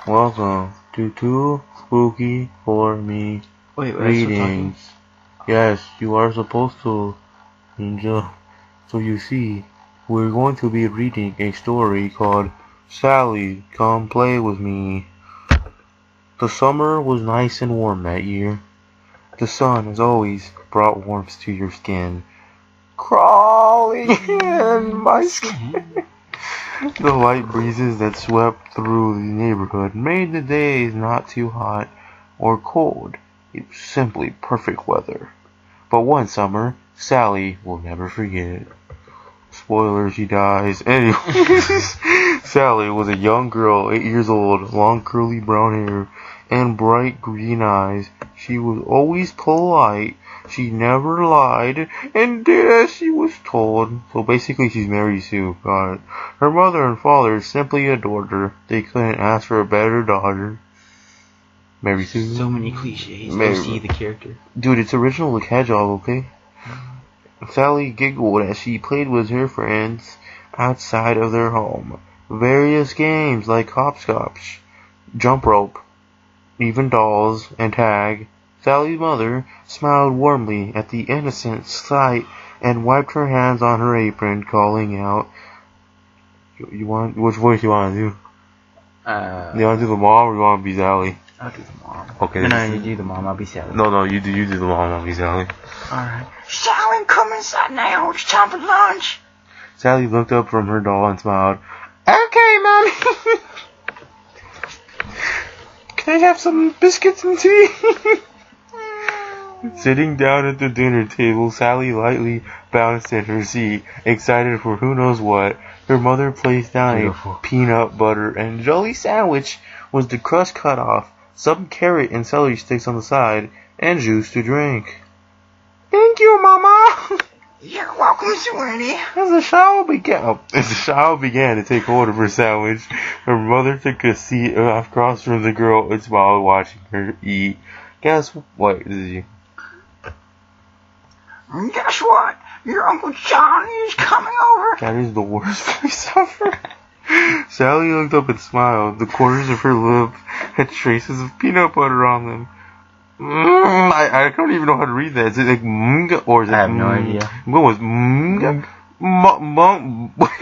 Welcome to 2Spooky4Me readings. Yes, you are supposed to, Ninja. So you see, we're going to be reading a story called Sally, Come Play With Me. The summer was nice and warm that year. The sun, as always, brought warmth to your skin. Crawling in my skin. The light breezes that swept through the neighborhood made the days not too hot or cold. It was simply perfect weather. But one summer, Sally will never forget. Spoiler, she dies. Anyways, Sally was a young girl, 8 years old, long curly brown hair, and bright green eyes. She was always polite. She never lied and did as she was told. So basically she's Mary Sue. Got it. Her mother and father simply adored her. They couldn't ask for a better daughter. Mary Sue. So many cliches. You see the character. Dude, it's original like Hedgehog, okay? Sally giggled as she played with her friends outside of their home. Various games like hopscotch, jump rope, even dolls, and tag. Sally's mother smiled warmly at the innocent sight and wiped her hands on her apron, calling out, which voice you want to do? You want to do the mom or you want to be Sally? I'll do the mom. Okay. No, you do the mom, I'll be Sally. No, you do the mom, I'll be Sally. Alright. Sally, come inside now. It's time for lunch. Sally looked up from her doll and smiled. Okay, Mommy. Can I have some biscuits and tea? Sitting down at the dinner table, Sally lightly bounced in her seat, excited for who knows what. Her mother placed down a peanut butter and jelly sandwich with the crust cut off, some carrot and celery sticks on the side, and juice to drink. Thank you, Mama! You're welcome, sweetie. As the child began to take hold of her sandwich, her mother took a seat across from the girl and smiled, watching her eat. Guess what? This is you. Guess what? Your Uncle Johnny is coming over. That is the worst voice ever. Sally looked up and smiled. The corners of her lip had traces of peanut butter on them. I don't even know how to read that. Is it like or is it? I have no idea. What was what?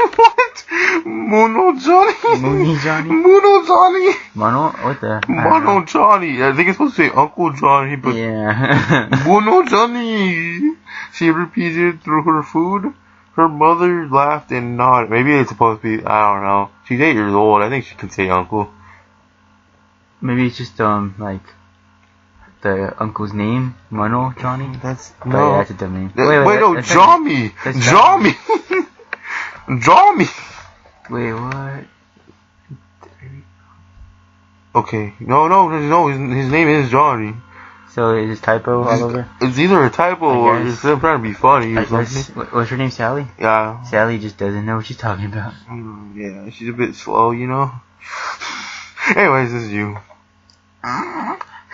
Mono Johnny? Moony Johnny? Mono Johnny? Mono? What the? Mono Johnny. I think it's supposed to say Uncle Johnny, but yeah. Mono Johnny. She repeated through her food. Her mother laughed and nodded. Maybe it's supposed to be, I don't know. She's 8 years old. I think she can say uncle. Maybe it's just, like, the uncle's name, Mono Johnny? That's yeah, that's a dumb name. Wait, no, Johnny! Johnny! Johnny! Wait, what? Okay, no, his name is Johnny. So is this typo all over? It's either a typo or just them trying to be funny or something. What's her name, Sally? Yeah. Sally just doesn't know what she's talking about. Yeah, she's a bit slow, you know? Anyways, this is you.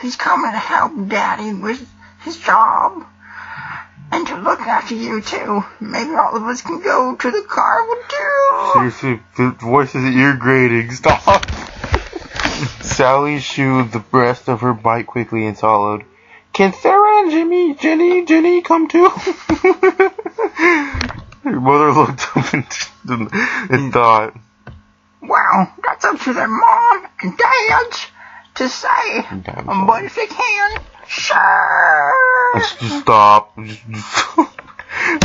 He's coming to help Daddy with his job. And to look after you, too. Maybe all of us can go to the carnival, too. Seriously, the voice is ear grating. Stop! Sally chewed the rest of her bite quickly and swallowed. Can Sarah and Jenny come too? Her mother looked up and thought. Well, that's up to their mom and dad to say. But if they can, sure. Just stop.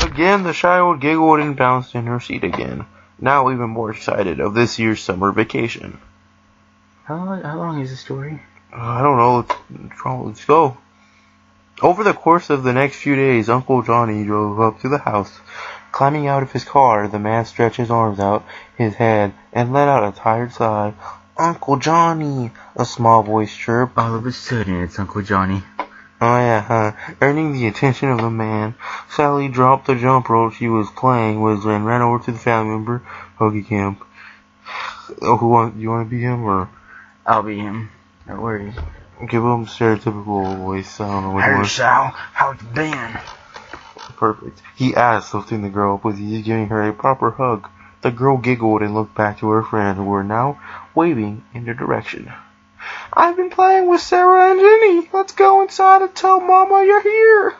Again, the child giggled and bounced in her seat again. Now even more excited of this year's summer vacation. How long is the story? I don't know. Let's go. Over the course of the next few days, Uncle Johnny drove up to the house. Climbing out of his car, the man stretched his arms out his head and let out a tired sigh. Uncle Johnny, a small voice chirped. All of a sudden, it's Uncle Johnny. Oh yeah, huh? Earning the attention of the man, Sally dropped the jump rope she was playing with and ran over to the family member, Huggy Camp. Oh, you want to be him or? I'll be him. No worries. Give him stereotypical voice. I don't know what Hey, he wants. Sal, how you been? Perfect. He asked, lifting the girl up with ease, giving her a proper hug. The girl giggled and looked back to her friends, who were now waving in their direction. I've been playing with Sarah and Jenny. Let's go inside and tell Mama you're here.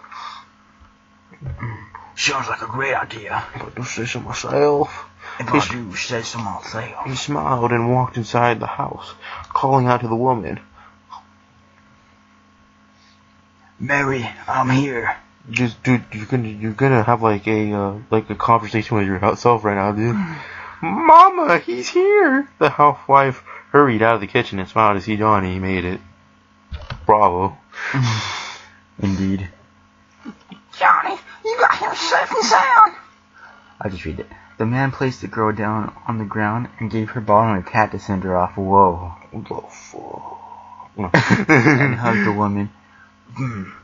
Sounds like a great idea. But don't say so myself. If I do say so myself. He smiled and walked inside the house, calling out to the woman. Mary, I'm here. Just, dude, you're gonna have like a conversation with yourself right now, dude. Mama, he's here. The housewife hurried out of the kitchen and smiled to see Johnny made it. Bravo. Indeed. Johnny, you got here safe and sound. I'll just read it. The man placed the girl down on the ground and gave her bottom a pat to send her off. Whoa. What the fuck? And hugged the woman.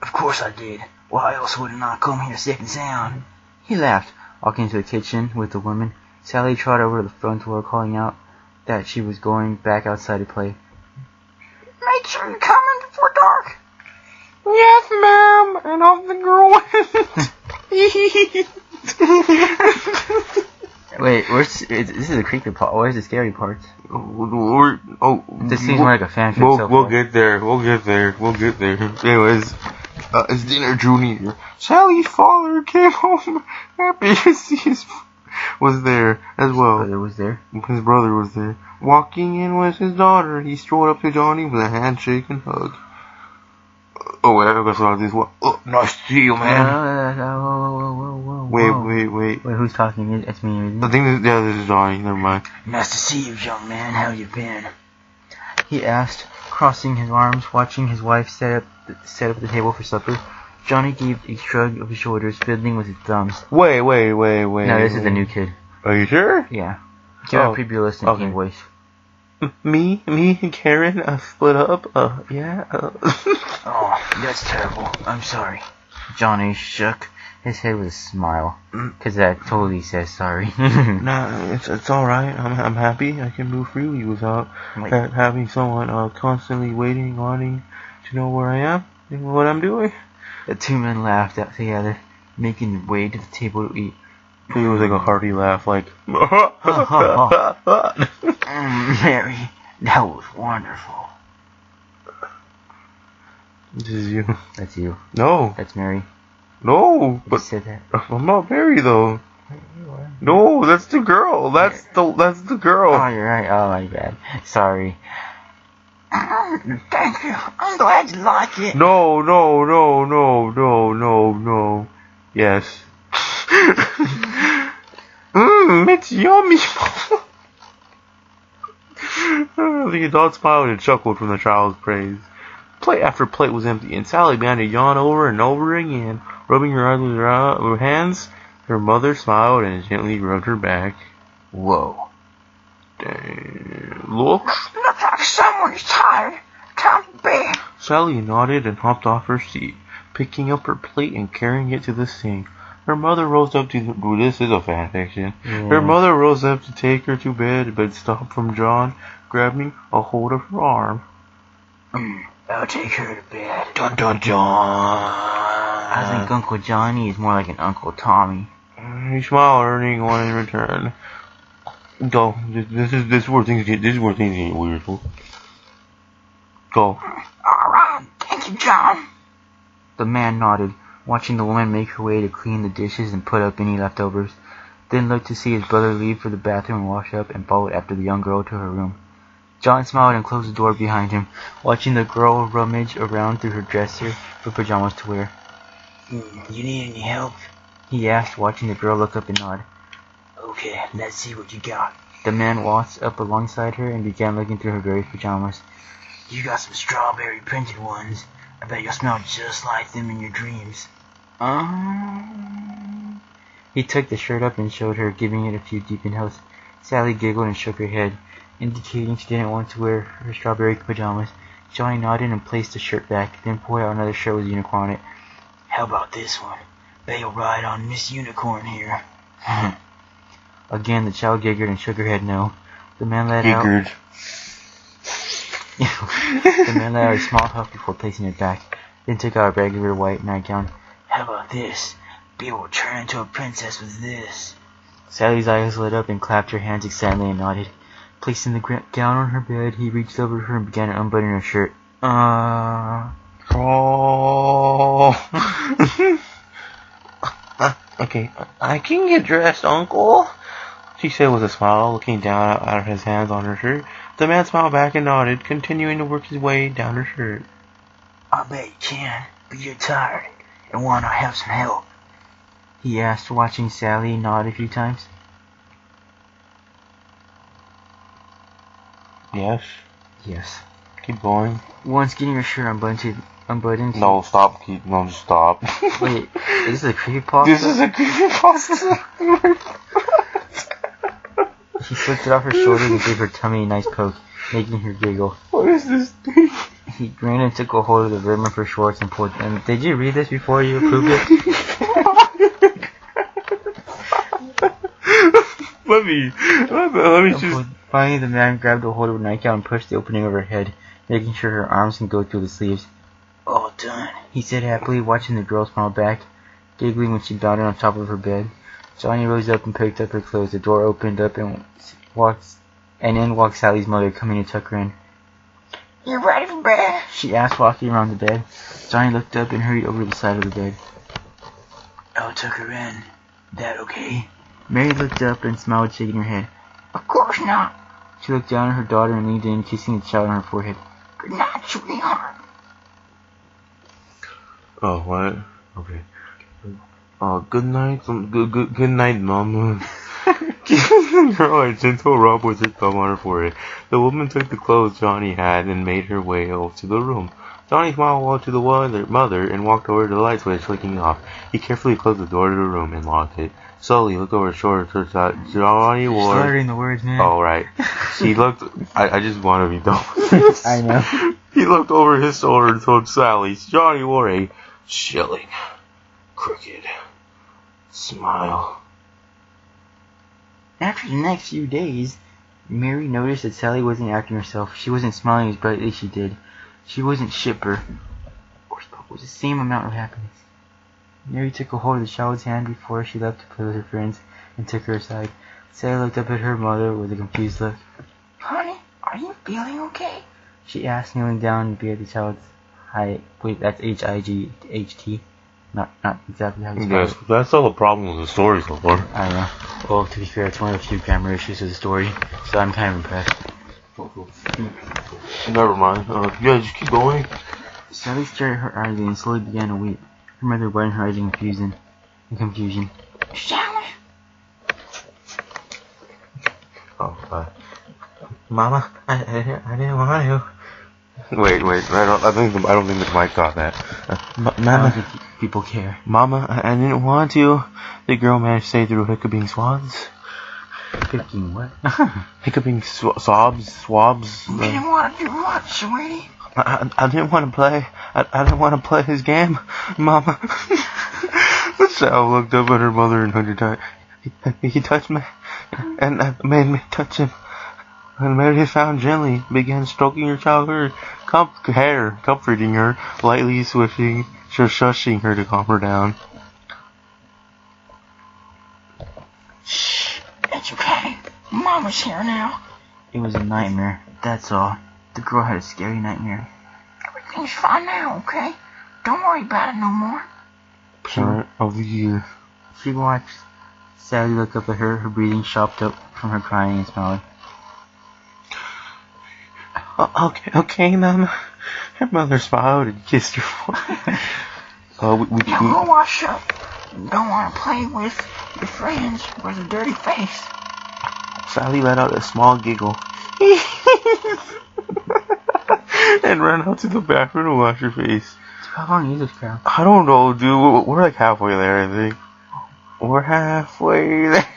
Of course I did. Why else wouldn't I come here safe and sound? He laughed, walking into the kitchen with the woman. Sally trotted over to the front door, calling out that she was going back outside to play. Make sure you come in before dark. Yes, ma'am. And off the girl went. Wait, this is a creepy part. Where's the scary part? This seems more like a fanfic. We'll get there. Anyways, as dinner drew near, Sally's father came home happy to see was there as well. His brother was there. Walking in with his daughter, he strode up to Johnny with a handshake and hug. Oh, wait, I guess I'll do this one. Oh, nice to see you, man. Whoa. Wait, who's talking? It's me. Isn't it? I think this is Johnny. Never mind. Nice to see you, young man. How you been? He asked, crossing his arms, watching his wife set up the table for supper. Johnny gave a shrug of his shoulders, fiddling with his thumbs. Wait. No, this is the new kid. Are you sure? Yeah. Give a pre-realistic teen voice. Me and Karen split up. Yeah. Oh, that's terrible. I'm sorry. Johnny shook his head with a smile, because that totally says sorry. Nah, it's all right. I'm happy. I can move freely without having someone constantly waiting, wanting to know where I am and what I'm doing. The two men laughed out together, making their way to the table to eat. It was like a hearty laugh, like. Mary, that was wonderful. This is you. That's you. No. That's Mary. No, but said that. I'm not Mary though. No, that's the girl. That's the girl. Oh, you're right. Oh my bad. Sorry. Thank you. I'm glad you like it. No. Yes. It's yummy. The adult smiled and chuckled from the child's praise. Plate after plate was empty, and Sally began to yawn over and over again, rubbing her eyes with her hands. Her mother smiled and gently rubbed her back. Whoa. Dang. Looks like someone's tired. Time to bed. Sally nodded and hopped off her seat, picking up her plate and carrying it to the sink. Her mother rose up to... This is a fanfiction. Yeah. Her mother rose up to take her to bed, but stopped from John, grabbing a hold of her arm. I'll take her to bed. Dun dun dun. I think Uncle Johnny is more like an Uncle Tommy. He smiled, earning one in return. Go. This is where things get weird. Go. Alright, thank you, John. The man nodded, watching the woman make her way to clean the dishes and put up any leftovers, then looked to see his brother leave for the bathroom and wash up, and followed after the young girl to her room. John smiled and closed the door behind him, watching the girl rummage around through her dresser for pajamas to wear. You need any help? He asked, watching the girl look up and nod. Okay, let's see what you got. The man walked up alongside her and began looking through her various pajamas. You got some strawberry printed ones. I bet you'll smell just like them in your dreams. He took the shirt up and showed her, giving it a few deep inhales. Sally giggled and shook her head, indicating she didn't want to wear her strawberry pajamas. Johnny nodded and placed the shirt back, then pulled out another shirt with a unicorn on it. How about this one? Bet you'll ride on Miss Unicorn here. Again, the child giggled and shook her head no. The man let out a small huff before placing it back, then took out a regular white nightgown. How about this? Be able to turn into a princess with this. Sally's eyes lit up and clapped her hands excitedly and nodded. Placing the gown on her bed, he reached over to her and began unbuttoning her shirt. Oh. Okay, I can get dressed, Uncle, she said with a smile, looking down out of his hands on her shirt. The man smiled back and nodded, continuing to work his way down her shirt. I bet you can, but you're tired and want to have some help, he asked, watching Sally nod a few times. Yes. Yes. Keep going. Once getting her shirt unbuttoned. No, stop. No, just stop. Wait, is this a creepypasta? This is a creepypasta. She flicked it off her shoulder and gave her tummy a nice poke, making her giggle. What is this thing? He grinned and took a hold of the rim of her shorts and pulled them. Did you read this before you approved it? Let me just... Finally, the man grabbed a hold of her nightgown and pushed the opening of her head, making sure her arms can go through the sleeves. All done, he said happily, watching the girl smile back, giggling when she bounded on top of her bed. Johnny rose up and picked up her clothes. The door opened up and in walked Sally's mother, coming to tuck her in. You ready for bed? She asked, walking around the bed. Johnny looked up and hurried over to the side of the bed. I'll tuck her in. That okay? Mary looked up and smiled, shaking her head. Of course not. She looked down at her daughter and leaned in, kissing the child on her forehead. Good night, sweetheart. Oh, what? Okay. Good night. Good night, Mama. Giving the girl a gentle rub with her thumb on her forehead. The woman took the clothes Johnny had and made her way over to the room. Johnny smiled to the mother and walked over to the light switch, flicking off. He carefully closed the door to the room and locked it. Slowly looked over his shoulder towards Johnny wore... Slurring the words, man. Oh, right. He looked... I just want to be done with this. I know. He looked over his shoulder towards Sally. Johnny wore a chilling, crooked smile. After the next few days, Mary noticed that Sally wasn't acting herself. She wasn't smiling as brightly as she did. She wasn't chipper, or spoke with the same amount of happiness. Mary took a hold of the child's hand before she left to play with her friends and took her aside. Sally looked up at her mother with a confused look. Honey, are you feeling okay? She asked, kneeling down to be at the child's height. Wait, that's H-I-G-H-T. Not exactly how you spell it. That's all the problem with the story so far. I don't know. Well, to be fair, it's one of the few grammar issues of the story, so I'm kind of impressed. Never mind. Yeah, just keep going. Sally stared at her idly and slowly began to weep. Her mother widened her eyes in confusion. Sally? Oh, Mama, I didn't want to. Wait, I don't think the mic got that. I don't think people care. Mama, I didn't want to. The girl managed to say through hiccuping swabs. Hiccuping what? Hiccuping swabs. You didn't want to do what, sweetie? I didn't want to play. I didn't want to play his game, Mama. Sal looked up at her mother and hugged her tight. He touched me, and that made me touch him. And Mary found gently, began stroking her child's hair, comforting her, lightly shushing her to calm her down. Shh, it's okay. Mama's here now. It was a nightmare, that's all. The girl had a scary nightmare. Everything's fine now, okay? Don't worry about it no more. Parent of the year. She watched Sally look up at her, her breathing chopped up from her crying and smiling. Okay, Mama. Her mother smiled and kissed her forehead. Now go wash up. Don't want to play with your friends with a dirty face. Sally let out a small giggle and ran out to the bathroom to wash her face. So how long is this crowd? I don't know, dude. We're like halfway there, I think. We're halfway there.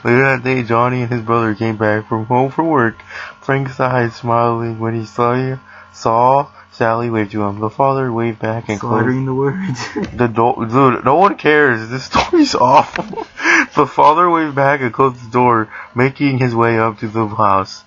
Later that day, Johnny and his brother came back from home from work. Frank sighed, smiling when he saw Sally wave to him. The father waved back and slaughtering the words. Dude, no one cares. This story's awful. The father waved back and closed the door, making his way up to the house.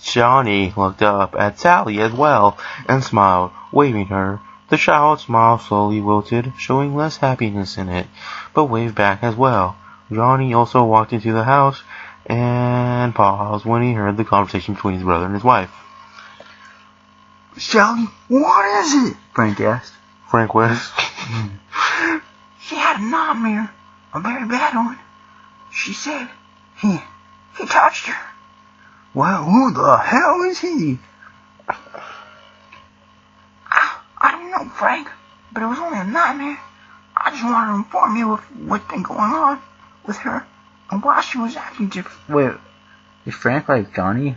Johnny looked up at Sally as well and smiled, waving her. The child's smile slowly wilted, showing less happiness in it, but waved back as well. Johnny also walked into the house and paused when he heard the conversation between his brother and his wife. Sally, what is it? Frank asked. Frank West. She had a nightmare, a very bad one. She said he touched her. Well, who the hell is he? I don't know, Frank, but it was only a nightmare. I just wanted to inform you of what's been going on with her and why she was acting different. Wait, is Frank like Johnny?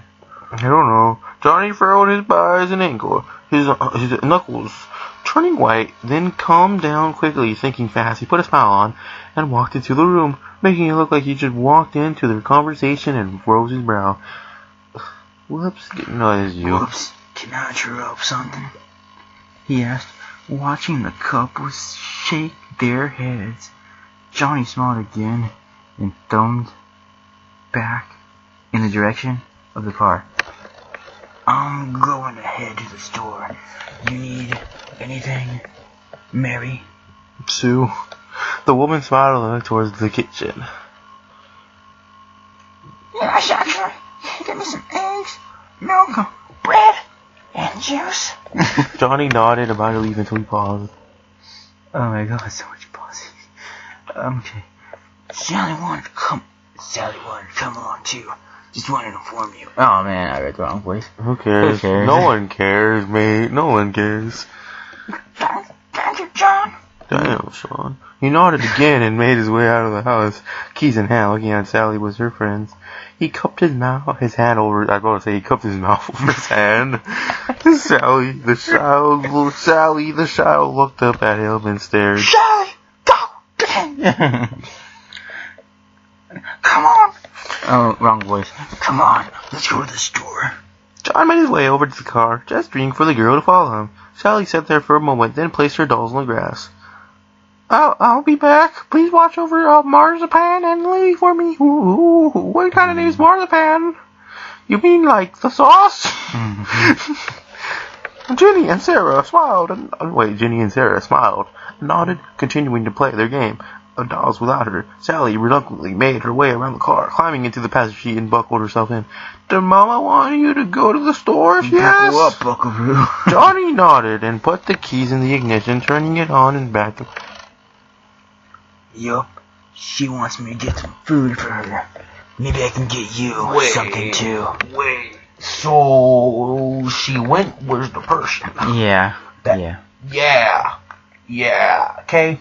I don't know. Johnny furrowed his brows and ankle, his knuckles turning white, then calmed down quickly, thinking fast. He put a smile on and walked into the room, making it look like he just walked into their conversation and froze his brow. Whoops, didn't notice you. Whoops, can I interrupt something? He asked, watching the couples shake their heads. Johnny smiled again and thumbed back in the direction of the car. I'm going to head to the store. You need anything, Mary? Sue. The woman smiled and looked towards the kitchen. Yes, actually. Give me some eggs, milk, bread, and juice. Johnny nodded, about to leave until he paused. Oh my god, so much pausing. Okay. Sally wanted to come along too. Just wanted to inform you. Oh man, I read the wrong place. Who cares? Who cares? No one cares, mate. No one cares. Thank you, John. Damn, Sean. He nodded again and made his way out of the house, keys in hand, looking at Sally with her friends. He cupped his hand over his hand. Sally, the child looked up at him and stared. Sally, go! Come on! Oh, wrong voice. Come on, let's go to the store. John made his way over to the car, gesturing for the girl to follow him. Sally sat there for a moment, then placed her dolls on the grass. I'll be back. Please watch over Marzipan and Lily for me. Ooh, what kind of name is Marzipan? You mean like the sauce? Ginny and Sarah smiled and nodded, continuing to play their game of dolls without her. Sally reluctantly made her way around the car, climbing into the passenger seat and buckled herself in. Did Mama want you to go to the store? She asked. Buckle up, Buckaroo. Johnny nodded and put the keys in the ignition, turning it on and back. Yup, she wants me to get some food for her. Maybe I can get you something too. Wait, so she went with the person? Yeah. Yeah, okay.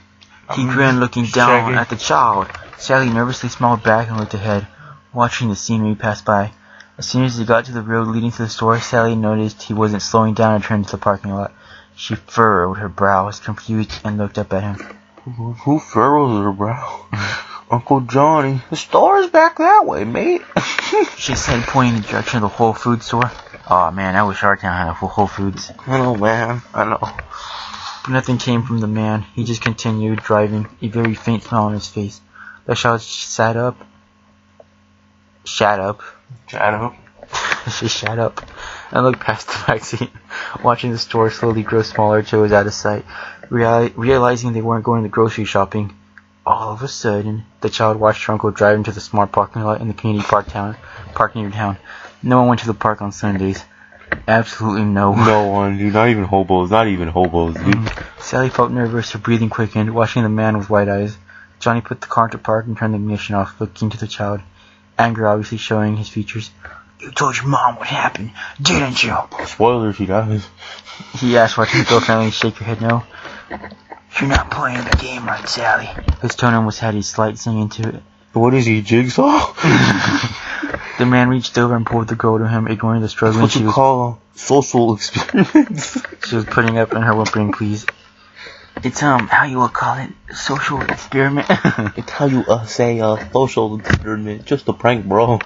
He grinned, looking down at the child. Sally nervously smiled back and looked ahead, watching the scenery pass by. As soon as he got to the road leading to the store, Sally noticed he wasn't slowing down and turned to the parking lot. She furrowed her brows, confused, and looked up at him. Who furrows her brow? Uncle Johnny. The store's back that way, mate. She said, pointing in the direction of the Whole Foods store. Oh man, I wish our town had a Whole Foods. I know, man. I know. But nothing came from the man. He just continued driving, a very faint smile on his face. The child sat up. She sat up and looked past the backseat, watching the store slowly grow smaller till it was out of sight. Realizing they weren't going to grocery shopping, all of a sudden, the child watched her uncle drive into the smart parking lot in the community park near town. No one went to the park on Sundays. Absolutely no one. No one, dude. Not even hobos, dude. Sally felt nervous, her breathing quickened, watching the man with wide eyes. Johnny put the car into park and turned the ignition off, looking to the child, anger obviously showing his features. You told your mom what happened, didn't you? Spoiler, she does. He asked, watching the girlfriendly shake her head no. You're not playing the game right, Sally. His tone almost had a slight sing to it. What is he, Jigsaw? The man reached over and pulled the girl to him, ignoring the struggling That's what you call social experiments. She was putting up in her whimpering pleas. It's how you would call it, social experiment. It's how you say social experiment. Just a prank, bro.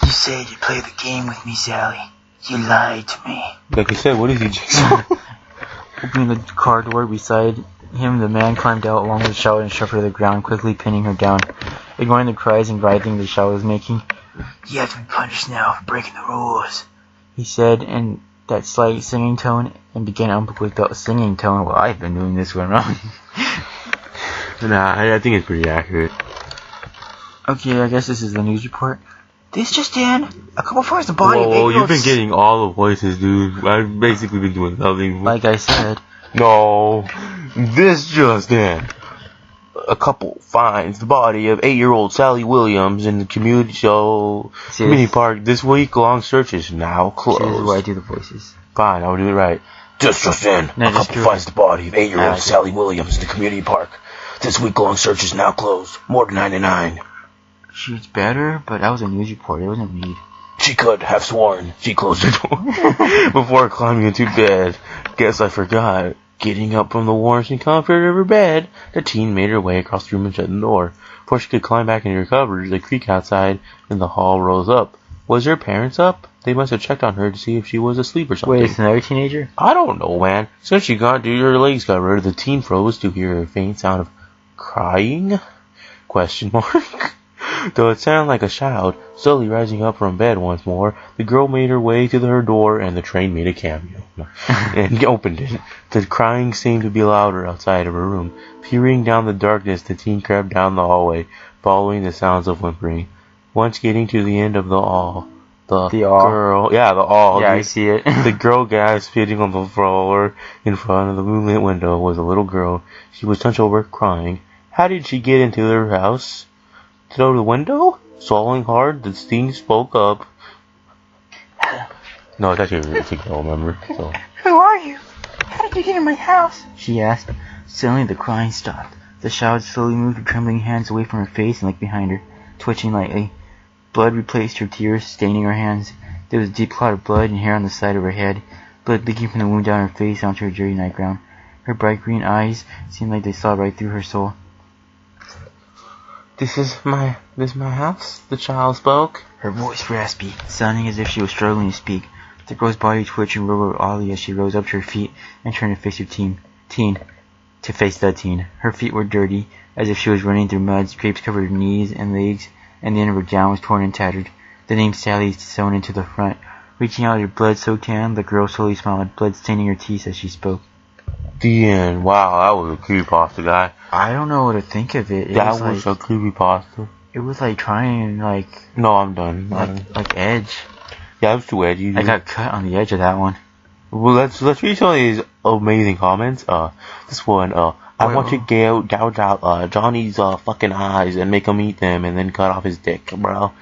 You said you'd play the game with me, Sally. You lied to me. Like I said, what is he, Jigsaw? Opening the car door beside him, the man climbed out along with the child and shoved her to the ground, quickly pinning her down. Ignoring the cries and writhing the child was making. You have to be punished now for breaking the rules, he said in that slight singing tone, and began up with the singing tone. Well, I've been doing this one wrong. Nah, I think it's pretty accurate. Okay, I guess this is the news report. This just in. A couple finds the body of Whoa, you've 8-year-old... been getting all the voices, dude. I've basically been doing nothing. Like I said. No, this just in. A couple finds the body of 8-year-old Sally Williams in the community park. This week-long search is now closed. Here's where I do the voices. Fine, I'll do it right. Just in. A couple finds the body of 8-year-old Sally Williams in the community park. This week-long search is now closed. More than 99. She's better, but that was a news report. It wasn't me. She could have sworn she closed the door before climbing into bed. Guess I forgot. Getting up from the warmth and comfort of her bed, the teen made her way across the room and shut the door. Before she could climb back into her covers, the creak outside in the hall rose up. Was her parents up? They must have checked on her to see if she was asleep or something. Wait, it's another teenager? I don't know, man. Since she got her legs covered, the teen froze to hear a faint sound of crying? Question mark. Though it sounded like a shout, slowly rising up from bed once more, the girl made her way to her door and the train made a cameo. And opened it. The crying seemed to be louder outside of her room. Peering down the darkness, the teen crept down the hallway, following the sounds of whimpering. Once getting to the end of the hall, I see it. The girl gasped, sitting on the floor in front of the moonlit window was a little girl. She was hunched over, crying. How did she get into her house? Through the window? Swallowing hard, the teen spoke up. No, it's actually a girl, remember? So. Who are you? How did you get in my house? She asked. Suddenly the crying stopped. The child slowly moved her trembling hands away from her face and looked behind her, twitching lightly. Blood replaced her tears, staining her hands. There was a deep clot of blood and hair on the side of her head, blood leaking from the wound down her face onto her dirty nightgown. Her bright green eyes seemed like they saw right through her soul. This is my house? The child spoke. Her voice raspy, sounding as if she was struggling to speak. The girl's body twitched and rolled oddly as she rose up to her feet and turned to face her teen. Her feet were dirty, as if she was running through mud. Scrapes covered her knees and legs, and the end of her gown was torn and tattered. The name Sally sewn into the front. Reaching out her blood-soaked hand, the girl slowly smiled, blood staining her teeth as she spoke. The end. Wow, that was a creepypasta, guy. I don't know what to think of it. That was a creepypasta. It was like trying, like... No, I'm done. Like edge. Yeah, it was too edgy. I got cut on the edge of that one. Well, let's read some of these amazing comments. This one, I want to gouge out Johnny's fucking eyes and make him eat them and then cut off his dick, bro.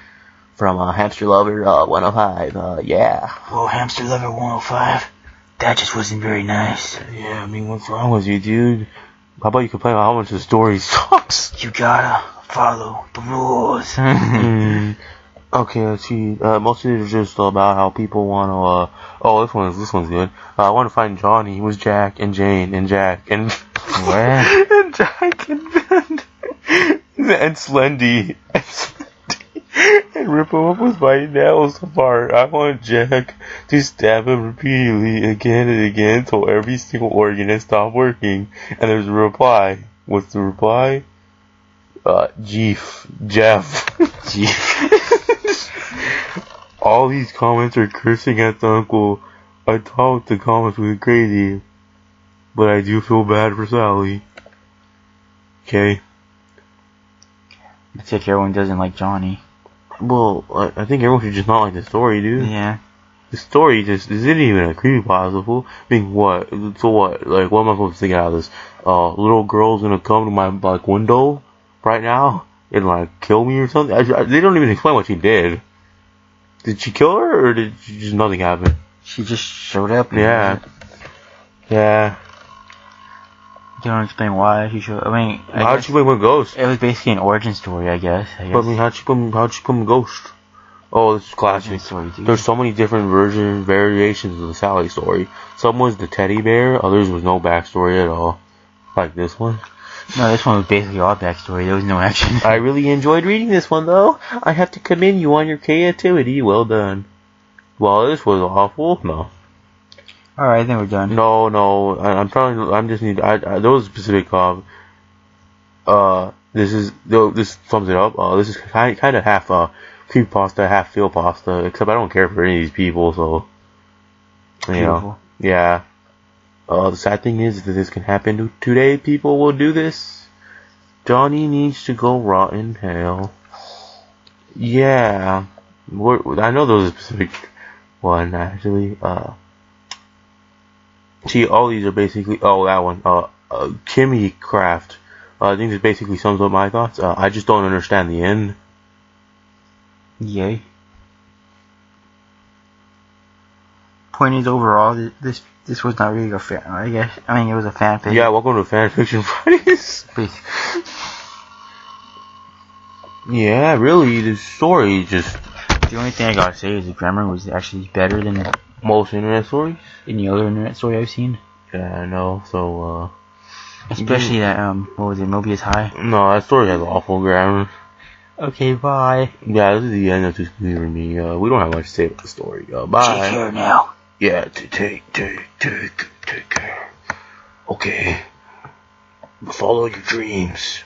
From Hamster Lover 105. Yeah. Whoa, Hamster Lover 105. That just wasn't very nice. Yeah, I mean, what's wrong with you, dude? How about you complain about how much the story sucks? You gotta follow the rules. Okay, let's see. Most of it is just about how people want to, this one's good. I want to find Johnny. It was Jack and Jane and Jack and... Where? And Jack and Ben. And Slendy. And rip him up with my nails apart. I want Jack to stab him repeatedly again and again until every single organ has stopped working. And there's a reply. What's the reply? Jeff. All these comments are cursing at the uncle. I thought the comments were crazy, but I do feel bad for Sally. Okay. It's like everyone doesn't like Johnny. Well, I think everyone should just not like the story, dude. Yeah. The story just isn't even a creepypasta, fool. I mean, what? So what? Like, what am I supposed to think out of this? Little girl's gonna come to my, like, window right now and, like, kill me or something? They don't even explain what she did. Did she kill her, or did just nothing happen? She just showed up. Yeah. Yeah. They don't explain why she showed up. I mean, how'd she become a ghost? It was basically an origin story, I guess. But I mean, how'd she become a ghost? Oh, this is classic. There's so many different variations of the Sally story. Some was the teddy bear, others was no backstory at all. Like this one. No, this one was basically all backstory. There was no action. I really enjoyed reading this one, though. I have to commend you on your creativity. Well done. Well, this was awful. No. Alright, I think we're done. No. There was a specific this sums it up. This is kind of half creepypasta, half feel pasta. Except I don't care for any of these people, so you know. Yeah. The sad thing is that this can happen today. People will do this. Johnny needs to go rot in hell. Yeah. I know there was a specific one, actually. See, all these are basically... Oh, that one. Kimmy Craft. I think this basically sums up my thoughts. I just don't understand the end. Yay. Point is, overall, this was not really a fan. I guess. I mean, it was a fan fiction. Yeah, welcome to Fan Fiction Fridays. Basically. Yeah, really, the story just... The only thing I gotta say is the grammar was actually better than most internet stories. Any other internet story I've seen. Yeah, I know. So, especially that what was it, Mobius High? No, that story has awful grammar. Okay, bye. Yeah, this is the end of 2Spooky4Me. We don't have much to say about the story. Bye. Take care now. Yeah, take care. Okay. Follow your dreams.